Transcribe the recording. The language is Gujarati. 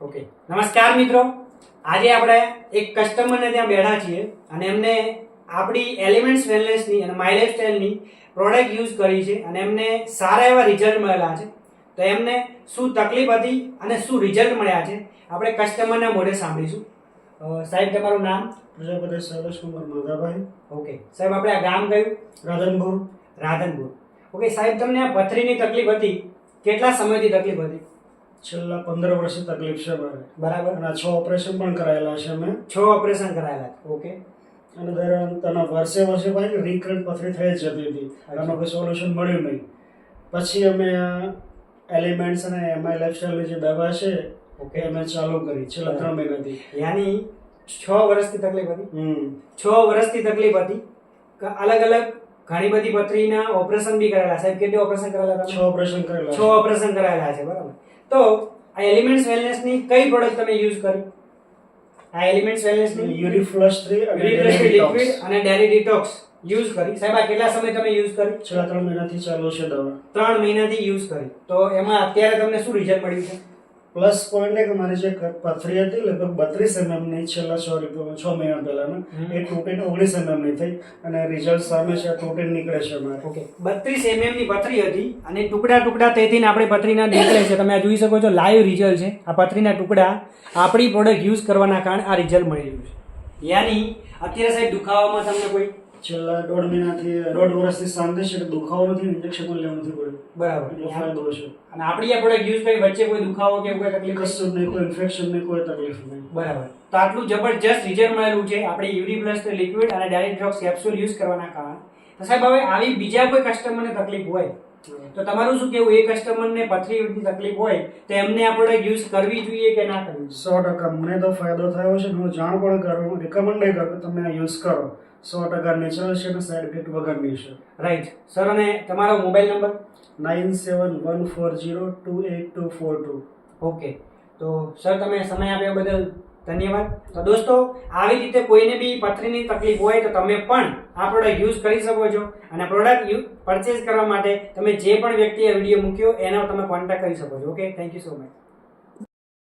ઓકે, નમસ્કાર મિત્રો. આજે આપણે એક કસ્ટમરને ત્યાં બેઠા છીએ અને એમને આપણી એલિમેન્ટ્સ વેલનેસની અને માય લાઈફસ્ટાઈલની પ્રોડક્ટ યુઝ કરી છે અને એમને સારા એવા રિઝલ્ટ મળેલા છે. તો એમને શું તકલીફ હતી અને શું રિઝલ્ટ મળ્યા છે આપણે કસ્ટમરના મોઢે સાંભળીશું. સાહેબ, તમારું નામ? પ્રજાપતિ શૈલેષકુમાર માધાભાઈ. ઓકે સાહેબ, આપણે આ ગામ કયું? રાધનપુર. રાધનપુર. ઓકે સાહેબ, તમને આ પથરીની તકલીફ હતી, કેટલા સમયથી તકલીફ હતી? છેલ્લા 15 વર્ષથી તકલીફ છે મારે. બરાબર. અને 6 ઓપરેશન પણ કરાયેલા છે મેં. 6 ઓપરેશન કરાયેલા. ઓકે. અને દર વર્ષે ભાઈ રિકરન્ટ પથરી થઈ જ જતી હતી. આમાં કોઈ સોલ્યુશન મળ્યું નહીં. પછી અમે એલિમેન્ટ્સ અને એમઆઈ લાઈફસ્ટાઈલની જે દવા છે ઓકે અમે ચાલુ કરી છેલ્લા 3 મહિનાથી. યાની 6 વર્ષથી તકલીફ હતી. 6 વર્ષથી તકલીફ હતી. અલગ અલગ ઘણી બધી પથરીના ઓપરેશન બી કરેલા. સાહેબ, કેટલી ઓપરેશન કરેલા હતા? 6 ઓપરેશન કરેલા. 6 ઓપરેશન કરાયેલા છે. બરાબર. તો આ એલિમેન્ટ્સ વેલનેસની કઈ પ્રોડક્ટ તમે યુઝ કરી? આ એલિમેન્ટ્સ વેલનેસની યુરિફ્લશ 3 લિક્વિડ અને ડેરી ડિટોક્સ યુઝ કરી. સાહેબ, આ કેટલા સમય તમે યુઝ કરી? છેલ્લા 3 મહિનાથી ચાલુ છે દવા. 3 મહિનાથી યુઝ કરી. તો એમાં અત્યારે તમને શું રિઝલ્ટ મળ્યું છે? પ્લસ પોઈન્ટ એ કે મારી જે પથરી હતી લગભગ 32 mm ની છેલ્લા 6 મહિના પહેલાના એ તૂટીને 19 mm ની થઈ અને રિઝલ્ટ સામે છે, તૂટીને નીકળે છે મારે. ઓકે, 32 mm ની પથરી હતી અને ટુકડા ટુકડા તેથી આપણે પથરીના નીકળે છે. તમે આ જોઈ શકો છો, લાઈવ રિઝલ્ટ છે. આ પથરીના ટુકડા આપણી પ્રોડક્ટ યુઝ કરવાના કારણે આ રિઝલ્ટ મળી રહ્યું છે. યાની અત્યારે સાહેબ દુખાવામાં તમને કોઈ છેલ્લા 1.5 વર્ષથી શાંતિ છે, દુખાવો નથી, ઇન્જેક્શન પણ લેવું નથી પડ્યું. બરાબર. એટલો ફાયદો છે. અને આપણી આ પ્રોડક્ટ યુઝ કરી વચ્ચે કોઈ દુખાવો કે કોઈ તકલીફ? કશું નહીં, કોઈ ઇન્ફેક્શન નહીં, કોઈ તકલીફ નહીં. બરાબર. તો આટલું જબરજસ્ત રિઝલ્ટ મળેલું છે આપણી યુરિપ્લસ લિક્વિડ અને ડાયરેક્ટ ડ્રોપ્સ કેપ્સ્યુલ યુઝ કરવાના કારણે. તો સાહેબ, હવે આવી બીજા કોઈ કસ્ટમરને તકલીફ હોય તો તમારું શું કેવું? એ કસ્ટમરને પથરીની તકલીફ હોય તો એમને આ પ્રોડક્ટ યુઝ કરવી જોઈએ કે ના કરવી? 100% મને તો ફાયદો થયો છે. હું જાણ પણ કરું, રિકમેન્ડ નહીં કરું, તમે આ યુઝ કરો. 100% નેચરલ છે અને સાઈડ ઇફેક્ટ વગરની છે. Right sir. અને તમારો મોબાઈલ નંબર? 9714028242. ઓકે. તો સર, તમે સમય આપ્યા બદલ ધન્યવાદ. તો દોસ્તો, આવી રીતે કોઈને બી પથરીની તકલીફ હોય તો તમે પણ આ પ્રોડક્ટ યુઝ કરી શકો છો. અને પ્રોડક્ટ પરચેઝ કરવા માટે તમે જે પણ વ્યક્તિએ વિડીયો મૂક્યો એનો તમે કોન્ટેક્ટ કરી શકો છો. Okay, thank you so much.